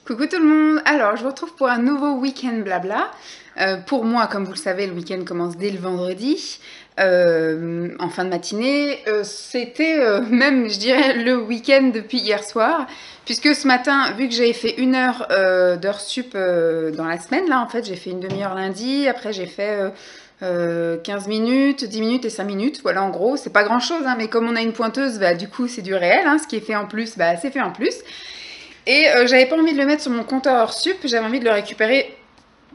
Coucou tout le monde. Alors je vous retrouve pour un nouveau week-end blabla. Pour moi, comme vous le savez, le week-end commence dès le vendredi, en fin de matinée. C'était même, je dirais, le week-end depuis hier soir, puisque ce matin, vu que j'avais fait 1 heure d'heures sup dans la semaine, là en fait j'ai fait une demi-heure lundi, après j'ai fait 15 minutes, 10 minutes et 5 minutes, voilà en gros, c'est pas grand chose, hein, mais comme on a une pointeuse, bah, du coup c'est du réel, hein, ce qui est fait en plus, bah, c'est fait en plus. Et j'avais pas envie de le mettre sur mon compteur hors sup, j'avais envie de le récupérer,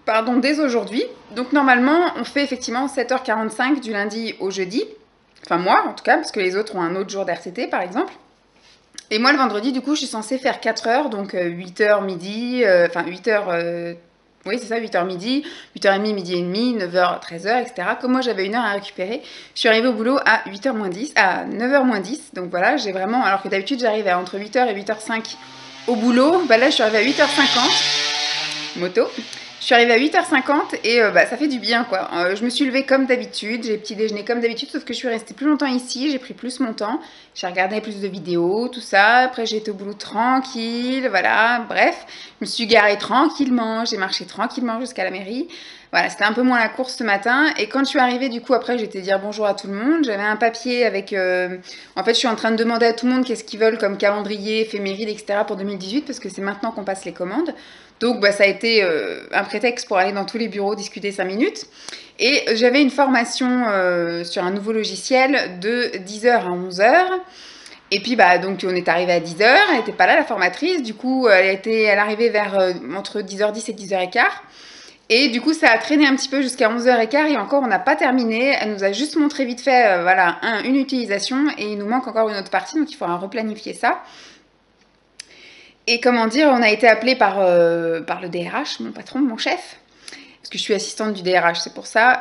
pardon, dès aujourd'hui. Donc normalement, on fait effectivement 7h45 du lundi au jeudi. Enfin moi en tout cas, parce que les autres ont un autre jour d'RCT par exemple. Et moi le vendredi, du coup, je suis censée faire 4 heures, donc 8h midi, enfin 8h, oui c'est ça, 8h midi, 8h30, midi et demi, 9h, 13h, etc. Comme moi j'avais 1 heure à récupérer, je suis arrivée au boulot à 8h moins 10, à 9h moins 10. Donc voilà, j'ai vraiment, alors que d'habitude j'arrive à entre 8h et 8h05 au boulot, bah là je suis arrivée à 8h50, moto. Je suis arrivée à 8h50 et bah, ça fait du bien quoi. Je me suis levée comme d'habitude, j'ai petit déjeuner comme d'habitude, sauf que je suis restée plus longtemps ici, j'ai pris plus mon temps, j'ai regardé plus de vidéos, tout ça. Après j'ai été au boulot tranquille, voilà, bref. Je me suis garée tranquillement, j'ai marché tranquillement jusqu'à la mairie. Voilà, c'était un peu moins la course ce matin. Et quand je suis arrivée, du coup, après, j'étais dire bonjour à tout le monde. J'avais un papier avec... En fait, je suis en train de demander à tout le monde qu'est-ce qu'ils veulent comme calendrier, éphéméride, etc. pour 2018, parce que c'est maintenant qu'on passe les commandes. Donc, bah, ça a été un prétexte pour aller dans tous les bureaux discuter 5 minutes. Et j'avais une formation sur un nouveau logiciel de 10h à 11h. Et puis, bah, donc, on est arrivé à 10h. Elle n'était pas là, la formatrice. Du coup, elle arrivait vers entre 10h10 et 10h15. Et du coup, ça a traîné un petit peu jusqu'à 11h15 et encore, on n'a pas terminé. Elle nous a juste montré vite fait, voilà, une utilisation et il nous manque encore une autre partie, donc il faudra replanifier ça. Et comment dire, on a été appelé par le DRH, mon patron, mon chef, parce que je suis assistante du DRH, c'est pour ça.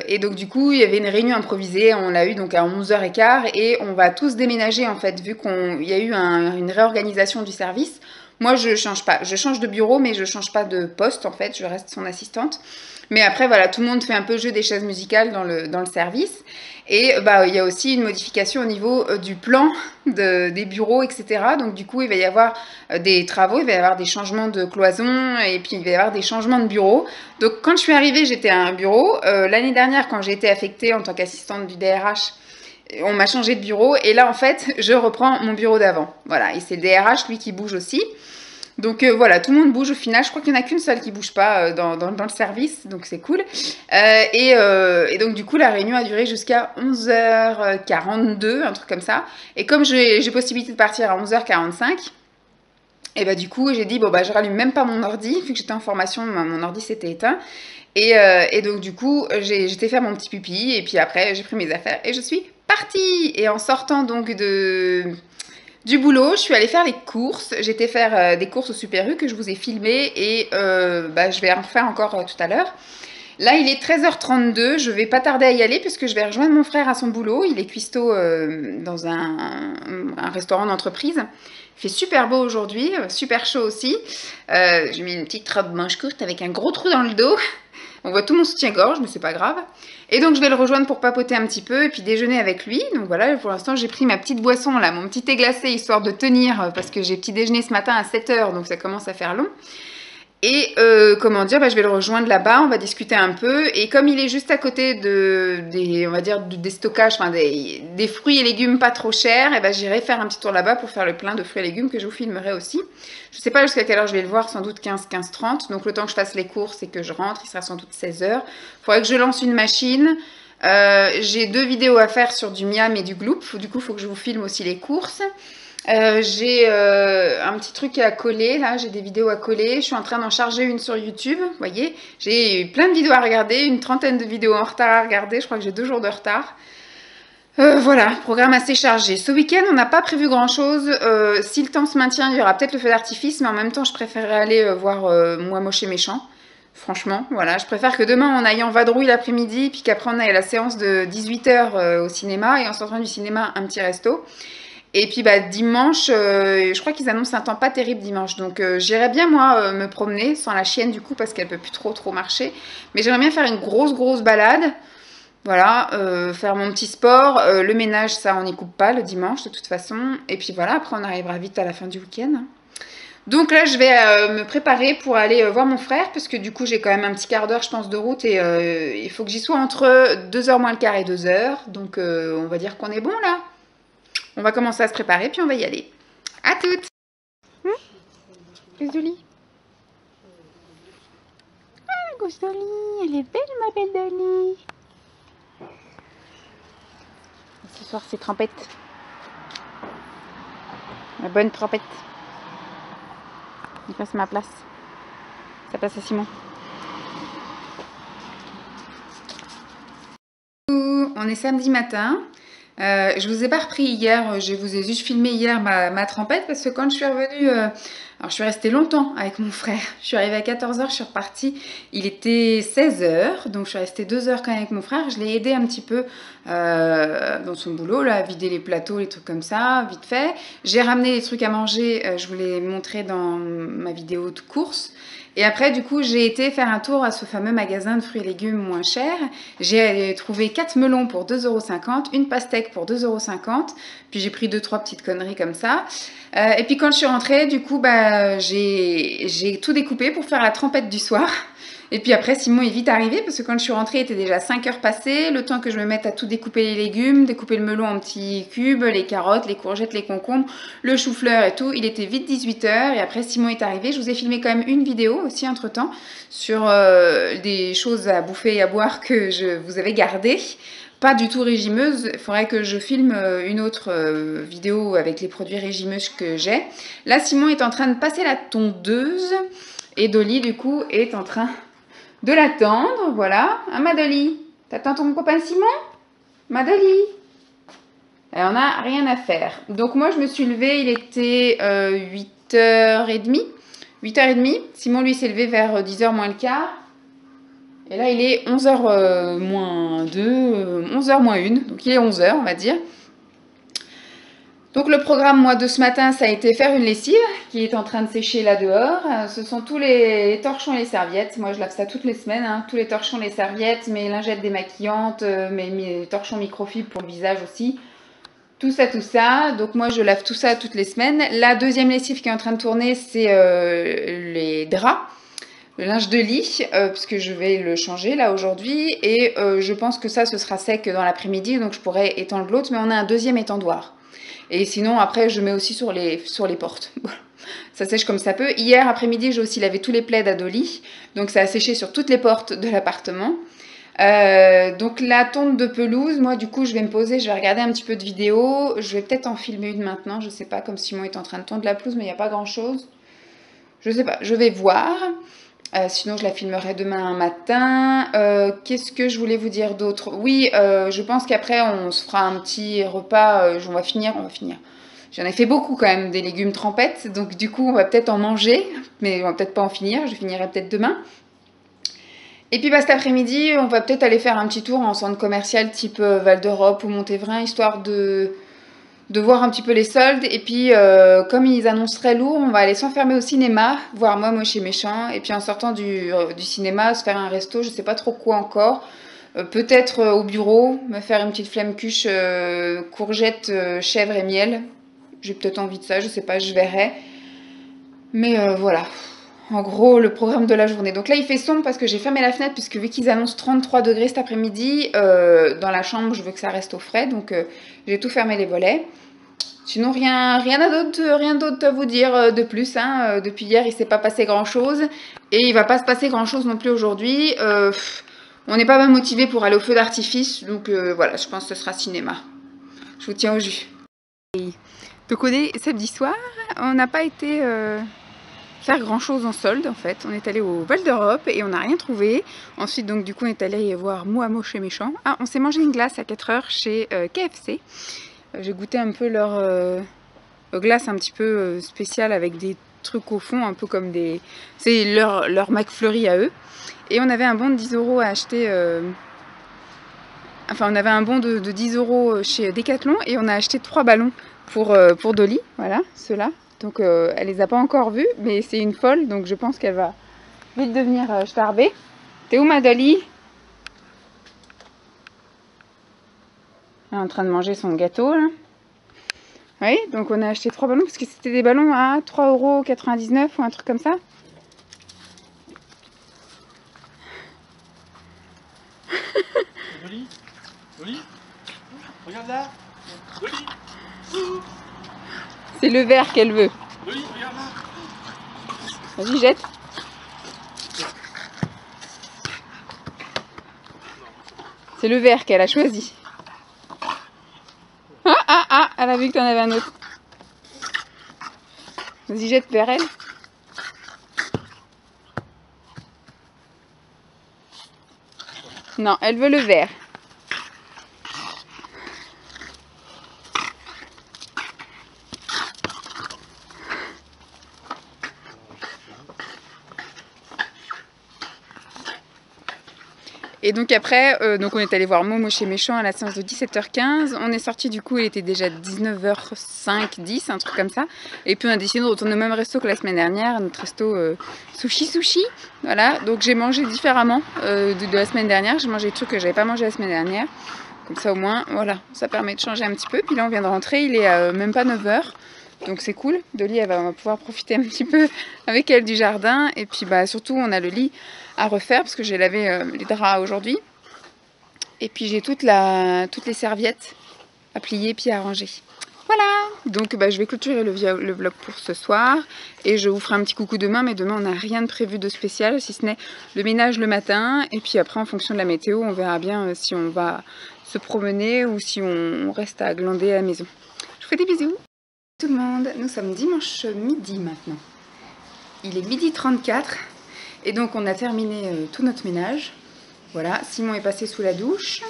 Et donc du coup, il y avait une réunion improvisée, on l'a eu donc à 11h15 et on va tous déménager en fait, vu qu'il y a eu une réorganisation du service. Moi, je change pas. Je change de bureau, mais je change pas de poste, en fait. Je reste son assistante. Mais après, voilà, tout le monde fait un peu jeu des chaises musicales dans le service. Et bah, il y a aussi une modification au niveau du plan des bureaux, etc. Donc, du coup, il va y avoir des travaux, il va y avoir des changements de cloison, et puis il va y avoir des changements de bureaux. Donc, quand je suis arrivée, j'étais à un bureau. L'année dernière, quand j'ai été affectée en tant qu'assistante du DRH, on m'a changé de bureau et là en fait je reprends mon bureau d'avant, voilà, et c'est le DRH lui qui bouge aussi, donc voilà, tout le monde bouge au final. Je crois qu'il n'y en a qu'une seule qui bouge pas dans le service, donc c'est cool. Et donc du coup la réunion a duré jusqu'à 11h42, un truc comme ça, et comme j'ai possibilité de partir à 11h45, et bah du coup j'ai dit bon bah je rallume même pas mon ordi, vu que j'étais en formation, mon ordi s'était éteint. Et donc du coup, j'étais faire mon petit pipi et puis après j'ai pris mes affaires et je suis partie. Et en sortant donc du boulot, je suis allée faire les courses. J'étais faire des courses au Super U que je vous ai filmé et bah, je vais en faire encore tout à l'heure. Là, il est 13h32, je vais pas tarder à y aller puisque je vais rejoindre mon frère à son boulot. Il est cuistot dans un restaurant d'entreprise. Il fait super beau aujourd'hui, super chaud aussi. J'ai mis une petite robe manche courte avec un gros trou dans le dos. On voit tout mon soutien-gorge, mais c'est pas grave. Et donc je vais le rejoindre pour papoter un petit peu et puis déjeuner avec lui. Donc voilà, pour l'instant j'ai pris ma petite boisson là, mon petit thé glacé, histoire de tenir, parce que j'ai petit déjeuner ce matin à 7h, donc ça commence à faire long. Et comment dire, bah, je vais le rejoindre là-bas, on va discuter un peu. Et comme il est juste à côté on va dire, des stockages, enfin des fruits et légumes pas trop chers, et bah, j'irai faire un petit tour là-bas pour faire le plein de fruits et légumes que je vous filmerai aussi. Je sais pas jusqu'à quelle heure je vais le voir, sans doute 15h30. Donc le temps que je fasse les courses et que je rentre, il sera sans doute 16h. Il faudrait que je lance une machine. J'ai 2 vidéos à faire sur du miam et du gloop. Du coup, il faut que je vous filme aussi les courses. J'ai un petit truc à coller, là, j'ai des vidéos à coller. Je suis en train d'en charger une sur YouTube, vous voyez. J'ai plein de vidéos à regarder, une trentaine de vidéos en retard à regarder. Je crois que j'ai 2 jours de retard. Voilà, programme assez chargé. Ce week-end, on n'a pas prévu grand-chose. Si le temps se maintient, il y aura peut-être le feu d'artifice, mais en même temps, je préférerais aller voir Moi Moche et Méchant. Franchement, voilà, je préfère que demain, on aille en vadrouille l'après-midi, puis qu'après, on aille à la séance de 18h au cinéma, et en sortant du cinéma, un petit resto. Et puis bah, dimanche, je crois qu'ils annoncent un temps pas terrible dimanche. Donc j'irais bien moi me promener sans la chienne du coup parce qu'elle peut plus trop marcher. Mais j'aimerais bien faire une grosse balade. Voilà, faire mon petit sport. Le ménage, ça on n'y coupe pas le dimanche de toute façon. Et puis voilà, après on arrivera vite à la fin du week-end. Donc là, je vais me préparer pour aller voir mon frère, parce que du coup, j'ai quand même un petit quart d'heure, je pense, de route, et il faut que j'y sois entre 2h moins le quart et 2h. Donc on va dire qu'on est bon là. On va commencer à se préparer, puis on va y aller. À toutes. Dolly. Ah, grosse Dolly, elle est belle, ma belle Dolly. Ce soir, c'est trempette. La bonne trempette. Il passe ma place. Ça passe à Simon. On est samedi matin. Je vous ai pas repris hier, je vous ai juste filmé hier ma trempette parce que quand je suis revenue, alors je suis restée longtemps avec mon frère. Je suis arrivée à 14h, je suis repartie. Il était 16h, donc je suis restée 2 heures quand même avec mon frère. Je l'ai aidé un petit peu dans son boulot, là, à vider les plateaux, les trucs comme ça, vite fait. J'ai ramené les trucs à manger, je vous l'ai montré dans ma vidéo de course. Et après, du coup, j'ai été faire un tour à ce fameux magasin de fruits et légumes moins cher. J'ai trouvé 4 melons pour 2,50 €, une pastèque pour 2,50 €. Puis j'ai pris 2-3 petites conneries comme ça. Et puis quand je suis rentrée, du coup, j'ai tout découpé pour faire la trempette du soir. Et puis après, Simon est vite arrivé parce que quand je suis rentrée, il était déjà 5 heures passées. Le temps que je me mette à tout découper les légumes, découper le melon en petits cubes, les carottes, les courgettes, les concombres, le chou-fleur et tout. Il était vite 18 heures et après Simon est arrivé. Je vous ai filmé quand même une vidéo aussi entre-temps sur des choses à bouffer et à boire que je vous avais gardées. Pas du tout régimeuse, il faudrait que je filme une autre vidéo avec les produits régimeux que j'ai. Là, Simon est en train de passer la tondeuse et Dolly, du coup, est en train de l'attendre, voilà. Hein, ma Dolly? T'attends ton copain Simon? Ma Dolly? Et on n'a rien à faire. Donc moi, je me suis levée, il était 8h30. 8h30. Simon, lui, s'est levé vers 10h moins le quart. Et là, il est 11h moins 2, 11h moins 1. Donc il est 11h, on va dire. Donc le programme, moi, de ce matin, ça a été faire une lessive qui est en train de sécher là dehors. Ce sont tous les torchons et les serviettes. Moi, je lave ça toutes les semaines. Hein. Tous les torchons, les serviettes, mes lingettes démaquillantes, mes torchons microfibres pour le visage aussi. Tout ça, tout ça. Donc moi, je lave tout ça toutes les semaines. La deuxième lessive qui est en train de tourner, c'est les draps. Le linge de lit, puisque je vais le changer là aujourd'hui. Et je pense que ça, ce sera sec dans l'après-midi. Donc je pourrais étendre l'autre. Mais on a un deuxième étendoir. Et sinon, après, je mets aussi sur les portes. Ça sèche comme ça peut. Hier après-midi, j'ai aussi lavé tous les plaids à Dolly. Donc, ça a séché sur toutes les portes de l'appartement. Donc, la tonte de pelouse, moi, du coup, je vais me poser. Je vais regarder un petit peu de vidéos. Je vais peut-être en filmer une maintenant. Je sais pas, comme Simon est en train de tondre la pelouse, mais il n'y a pas grand-chose. Je sais pas. Je vais voir. Sinon, je la filmerai demain matin. Qu'est-ce que je voulais vous dire d'autre? Oui, je pense qu'après, on se fera un petit repas. On va finir. J'en ai fait beaucoup quand même, des légumes trempettes. Donc, du coup, on va peut-être en manger. Mais on va peut-être pas en finir. Je finirai peut-être demain. Et puis, cet après-midi, on va peut-être aller faire un petit tour en centre commercial type Val d'Europe ou Montévrain, histoire de voir un petit peu les soldes. Et puis, comme ils annoncent très lourd, on va aller s'enfermer au cinéma, voir Moi Moche et Méchant. Et puis, en sortant du cinéma, se faire un resto, je sais pas trop quoi encore. Peut-être au bureau, me faire une petite flemme cuche, courgettes, chèvre et miel. J'ai peut-être envie de ça, je sais pas, je verrai. Mais voilà. En gros, le programme de la journée. Donc là, il fait sombre parce que j'ai fermé la fenêtre, puisque vu qu'ils annoncent 33 degrés cet après-midi, dans la chambre, je veux que ça reste au frais. Donc, j'ai tout fermé les volets. Sinon, rien d'autre à vous dire de plus. Hein. Depuis hier, il ne s'est pas passé grand-chose. Et il ne va pas se passer grand-chose non plus aujourd'hui. On n'est pas mal motivé pour aller au feu d'artifice. Donc voilà, je pense que ce sera cinéma. Je vous tiens au jus. Donc on est samedi soir. On n'a pas été faire grand-chose en solde, en fait. On est allé au Val d'Europe et on n'a rien trouvé. Ensuite, donc, du coup, on est allé voir Moi Moche et Méchant. Ah, on s'est mangé une glace à 4h chez KFC. J'ai goûté un peu leur glace un petit peu spéciale avec des trucs au fond, un peu comme des... C'est leur McFlurry à eux. Et on avait un bon de 10 € à acheter... Enfin, on avait un bon de 10 € chez Decathlon et on a acheté 3 ballons pour Dolly. Voilà, ceux-là. Donc, elle les a pas encore vus, mais c'est une folle, donc je pense qu'elle va vite devenir starbée. T'es où, ma Dolly? Elle est en train de manger son gâteau, là. Oui, donc on a acheté 3 ballons parce que c'était des ballons à 3,99 € ou un truc comme ça. Joli, joli. Regarde là. Joli. C'est le vert qu'elle veut. Joli, regarde là. Vas-y, jette. C'est le vert qu'elle a choisi. Ah, elle a vu que t'en avais un autre. Vas-y, jette vers elle. Non, elle veut le vert. Et donc après, on est allé voir Momo chez Méchant à la séance de 17h15. On est sorti du coup, il était déjà 19h05, 10, un truc comme ça. Et puis on a décidé de retourner au même resto que la semaine dernière, notre resto sushi. Voilà, donc j'ai mangé différemment de la semaine dernière. J'ai mangé des trucs que j'avais pas mangé la semaine dernière. Comme ça au moins, voilà, ça permet de changer un petit peu. Puis là on vient de rentrer, il est même pas 9h. Donc c'est cool, Dolly elle va pouvoir profiter un petit peu avec elle du jardin. Et puis bah surtout on a le lit à refaire parce que j'ai lavé les draps aujourd'hui. Et puis j'ai toutes les serviettes à plier puis à ranger. Voilà, donc bah, je vais clôturer le vlog pour ce soir. Et je vous ferai un petit coucou demain, mais demain on n'a rien de prévu de spécial, si ce n'est le ménage le matin. Et puis après en fonction de la météo, on verra bien si on va se promener ou si on reste à glander à la maison. Je vous fais des bisous tout le monde, nous sommes dimanche midi maintenant. Il est 12h34 et donc on a terminé tout notre ménage. Voilà, Simon est passé sous la douche.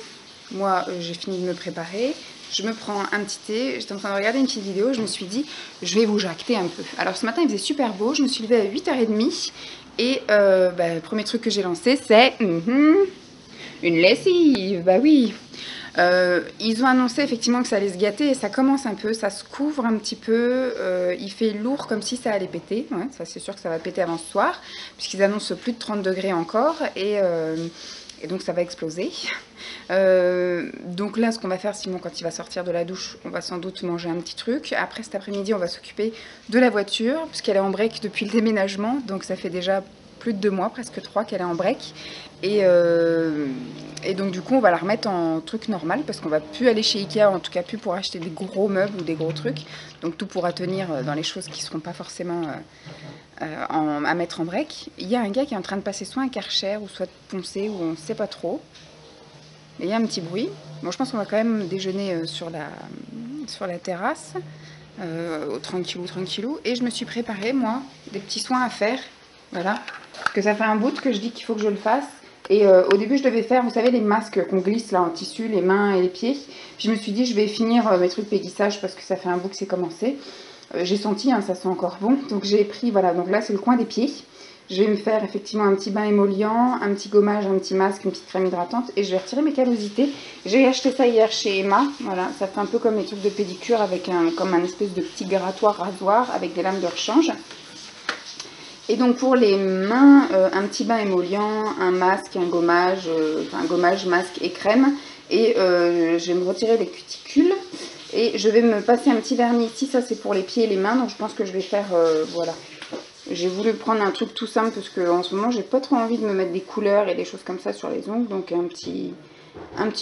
Moi j'ai fini de me préparer. Je me prends un petit thé. J'étais en train de regarder une petite vidéo. Je me suis dit, je vais vous jacter un peu. Alors ce matin il faisait super beau. Je me suis levée à 8h30. Et le premier truc que j'ai lancé c'est une lessive. Bah oui. Ils ont annoncé effectivement que ça allait se gâter et ça commence un peu, ça se couvre un petit peu, il fait lourd comme si ça allait péter, ouais, ça c'est sûr que ça va péter avant ce soir, puisqu'ils annoncent plus de 30 degrés encore et donc ça va exploser. Donc là ce qu'on va faire, Simon quand il va sortir de la douche, on va sans doute manger un petit truc. Après cet après-midi on va s'occuper de la voiture, puisqu'elle est en break depuis le déménagement, donc ça fait déjà plus de 2 mois, presque 3 qu'elle est en break. Et donc du coup on va la remettre en truc normal parce qu'on va plus aller chez Ikea, en tout cas plus pour acheter des gros meubles ou des gros trucs. Donc tout pourra tenir dans les choses qui ne seront pas forcément à mettre en break. Il y a un gars qui est en train de passer soit un Karcher ou soit poncer ou on ne sait pas trop. Mais il y a un petit bruit. Bon je pense qu'on va quand même déjeuner sur la terrasse. Tranquillou. Et je me suis préparé moi des petits soins à faire. Voilà. Parce que ça fait un bout que je dis qu'il faut que je le fasse. Et au début, je devais faire, vous savez, les masques qu'on glisse là en tissu, les mains et les pieds. Puis je me suis dit, je vais finir mes trucs péguissage parce que ça fait un bout que c'est commencé. J'ai senti, hein, ça sent encore bon. Donc j'ai pris, voilà, donc là c'est le coin des pieds. Je vais me faire effectivement un petit bain émollient, un petit gommage, un petit masque, une petite crème hydratante. Et je vais retirer mes callosités. J'ai acheté ça hier chez Emma. Voilà, ça fait un peu comme les trucs de pédicure avec comme un espèce de petit grattoir rasoir avec des lames de rechange. Et donc pour les mains, un petit bain émollient, un masque, un gommage, masque et crème. Et je vais me retirer les cuticules. Et je vais me passer un petit vernis ici, ça c'est pour les pieds et les mains. Donc je pense que je vais faire, voilà. J'ai voulu prendre un truc tout simple parce qu'en ce moment j'ai pas trop envie de me mettre des couleurs et des choses comme ça sur les ongles. Donc un petit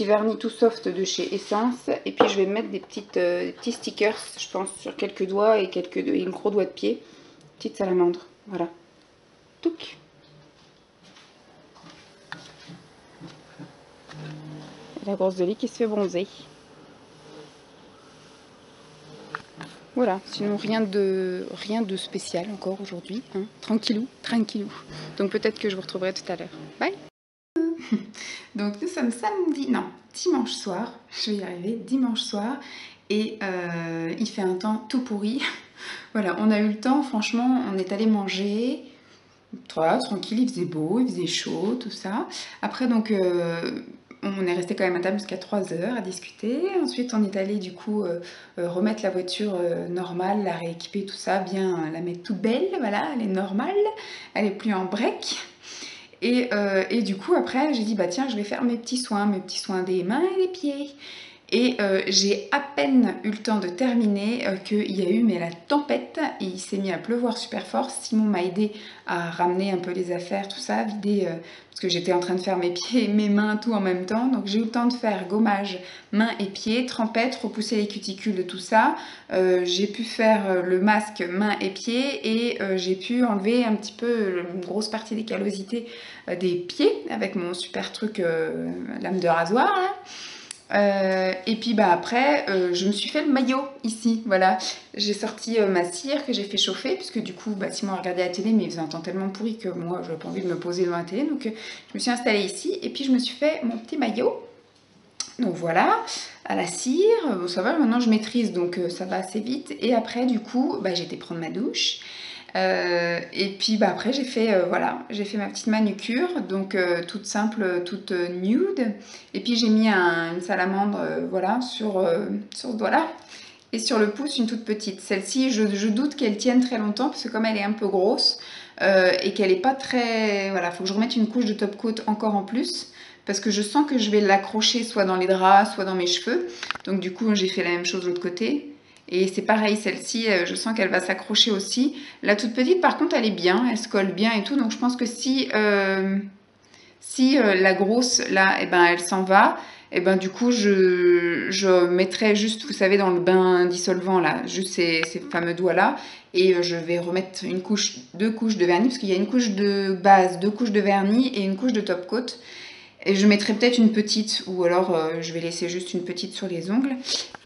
vernis tout soft de chez Essence. Et puis je vais mettre des petits stickers, je pense, sur quelques doigts et un gros doigt de pied. Petite salamandre. Voilà. Touc. Et la grosse Dolly qui se fait bronzer. Voilà, sinon rien de spécial encore aujourd'hui. Hein. Tranquillou. Donc peut-être que je vous retrouverai tout à l'heure. Bye. Donc nous sommes dimanche soir. Je vais y arriver, dimanche soir. Et il fait un temps tout pourri. Voilà, on a eu le temps, franchement, on est allé manger. Tranquille, il faisait beau, il faisait chaud, tout ça. Après, donc, on est resté quand même à table jusqu'à 3h à discuter. Ensuite, on est allé du coup remettre la voiture normale, la rééquiper, tout ça, bien la mettre toute belle. Voilà, elle est normale, elle est plus en break. Et du coup, après, j'ai dit, bah tiens, je vais faire mes petits soins des mains et des pieds. Et j'ai à peine eu le temps de terminer qu'il y a eu mais la tempête et il s'est mis à pleuvoir super fort. Simon m'a aidé à ramener un peu les affaires, tout ça, vider, parce que j'étais en train de faire mes pieds et mes mains tout en même temps. Donc j'ai eu le temps de faire gommage mains et pieds, trempette, repousser les cuticules de tout ça. J'ai pu faire le masque mains et pieds et j'ai pu enlever un petit peu une grosse partie des callosités des pieds avec mon super truc lame de rasoir là. Et puis bah après je me suis fait le maillot ici, voilà, j'ai sorti ma cire que j'ai fait chauffer puisque du coup bah, Simon a regardé la télé mais il faisait un temps tellement pourri que moi j'avais pas envie de me poser devant la télé, donc je me suis installée ici et puis je me suis fait mon petit maillot, donc voilà, à la cire. Bon, ça va, maintenant je maîtrise donc ça va assez vite. Et après du coup bah, j'ai été prendre ma douche. Et puis bah, après j'ai fait voilà, j'ai fait ma petite manucure, donc toute simple, toute nude. Et puis j'ai mis une salamandre voilà, sur ce doigt-là. Et sur le pouce, une toute petite. Celle-ci, je doute qu'elle tienne très longtemps, parce que comme elle est un peu grosse, et qu'elle n'est pas très... Voilà, il faut que je remette une couche de top coat encore en plus, parce que je sens que je vais l'accrocher soit dans les draps, soit dans mes cheveux. Donc du coup, j'ai fait la même chose de l'autre côté. Et c'est pareil, celle-ci, je sens qu'elle va s'accrocher aussi. La toute petite, par contre, elle est bien, elle se colle bien et tout. Donc je pense que si la grosse, là, eh ben, elle s'en va, et ben du coup je mettrai juste, vous savez, dans le bain dissolvant là, juste ces fameux doigts là, et je vais remettre deux couches de vernis, parce qu'il y a une couche de base, deux couches de vernis et une couche de top coat. Et je mettrai peut-être une petite, ou alors je vais laisser juste une petite sur les ongles,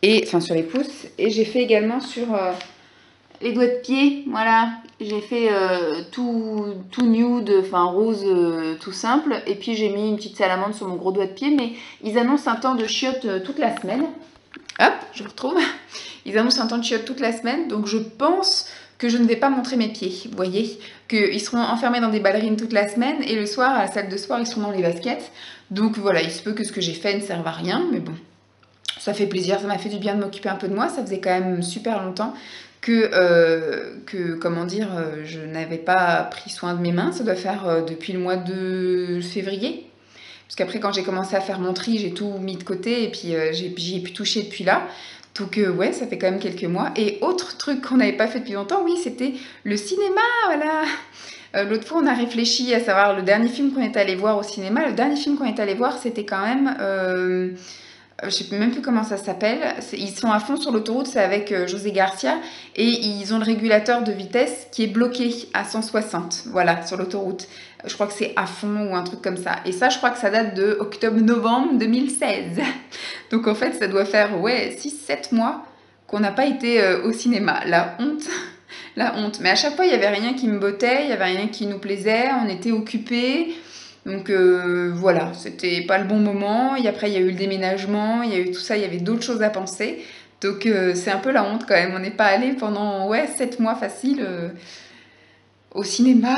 et enfin sur les pouces. Et j'ai fait également sur les doigts de pied, voilà, j'ai fait tout nude, enfin rose, tout simple. Et puis j'ai mis une petite salamandre sur mon gros doigt de pied, mais ils annoncent un temps de chiottes toute la semaine. Hop, je retrouve. Ils annoncent un temps de chiottes toute la semaine, donc je pense que je ne vais pas montrer mes pieds. Vous voyez, qu'ils seront enfermés dans des ballerines toute la semaine, et le soir, à la salle de sport, ils seront dans les baskets. Donc voilà, il se peut que ce que j'ai fait ne serve à rien, mais bon, ça fait plaisir, ça m'a fait du bien de m'occuper un peu de moi. Ça faisait quand même super longtemps que comment dire, je n'avais pas pris soin de mes mains. Ça doit faire depuis le mois de février. Parce qu'après, quand j'ai commencé à faire mon tri, j'ai tout mis de côté et puis j'y ai pu toucher depuis là. Donc ouais, ça fait quand même quelques mois. Et autre truc qu'on n'avait pas fait depuis longtemps, oui, c'était le cinéma, voilà. L'autre fois, on a réfléchi à savoir le dernier film qu'on est allé voir au cinéma. Le dernier film qu'on est allé voir, c'était quand même... je sais même plus comment ça s'appelle. Ils sont à fond sur l'autoroute, c'est avec José Garcia, et ils ont le régulateur de vitesse qui est bloqué à 160, voilà, sur l'autoroute. Je crois que c'est à fond ou un truc comme ça. Et ça, je crois que ça date de octobre-novembre 2016. Donc en fait, ça doit faire, ouais, 6-7 mois qu'on n'a pas été au cinéma. La honte, la honte. Mais à chaque fois, il n'y avait rien qui me bottait, il n'y avait rien qui nous plaisait, on était occupés. Donc voilà, c'était pas le bon moment. Et après, il y a eu le déménagement, il y a eu tout ça, il y avait d'autres choses à penser. Donc c'est un peu la honte quand même. On n'est pas allé pendant 7 mois facile au cinéma.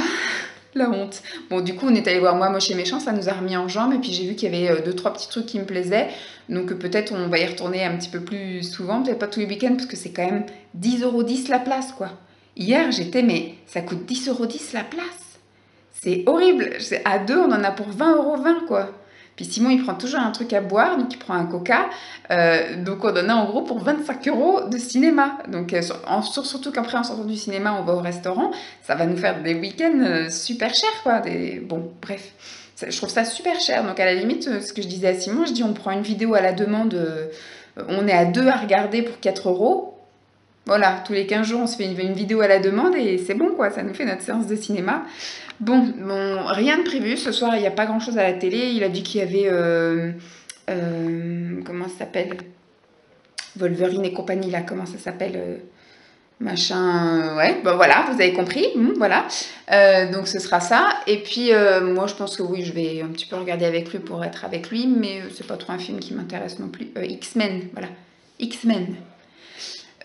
La honte. Bon, du coup, on est allé voir Moi, Moche et Méchant, ça nous a remis en jambes. Et puis j'ai vu qu'il y avait 2-3 petits trucs qui me plaisaient. Donc peut-être on va y retourner un petit peu plus souvent, peut-être pas tous les week-ends, parce que c'est quand même 10,10 € la place, quoi. Hier, j'étais, mais ça coûte 10,10 € la place. C'est horrible. À deux, on en a pour 20,20 € quoi. Puis Simon, il prend toujours un truc à boire, donc il prend un coca. Donc on en a en gros pour 25 € de cinéma. Donc surtout qu'après, en sortant du cinéma, on va au restaurant. Ça va nous faire des week-ends super chers, quoi. Bon, bref. Je trouve ça super cher. Donc à la limite, ce que je disais à Simon, je dis on prend une vidéo à la demande. On est à deux à regarder pour 4 €. Voilà, tous les 15 jours, on se fait une vidéo à la demande et c'est bon, quoi. Ça nous fait notre séance de cinéma. Bon, rien de prévu. Ce soir, il n'y a pas grand-chose à la télé. Il a dit qu'il y avait... comment ça s'appelle? Wolverine et compagnie, là. Comment ça s'appelle machin... ouais, bon voilà, vous avez compris. Voilà. Donc, ce sera ça. Et puis, moi, je pense que oui, je vais un petit peu regarder avec lui pour être avec lui. Mais c'est pas trop un film qui m'intéresse non plus. X-Men, voilà. X-Men.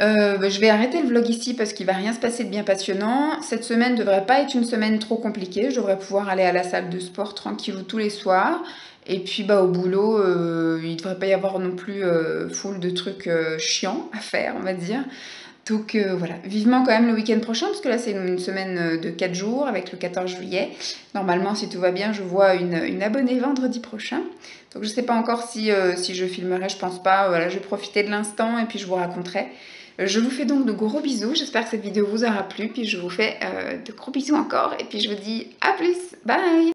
Je vais arrêter le vlog ici parce qu'il va rien se passer de bien passionnant. Cette semaine ne devrait pas être une semaine trop compliquée. Je devrais pouvoir aller à la salle de sport tranquillou tous les soirs. Et puis au boulot, il ne devrait pas y avoir non plus foule de trucs chiants à faire, on va dire. Donc voilà, vivement quand même le week-end prochain, parce que là c'est une semaine de 4 jours avec le 14 juillet. Normalement, si tout va bien, je vois une abonnée vendredi prochain. Donc je ne sais pas encore si je filmerai, je pense pas. Voilà, je vais profiter de l'instant et puis je vous raconterai. Je vous fais donc de gros bisous, j'espère que cette vidéo vous aura plu, puis je vous fais de gros bisous encore, et puis je vous dis à plus, bye!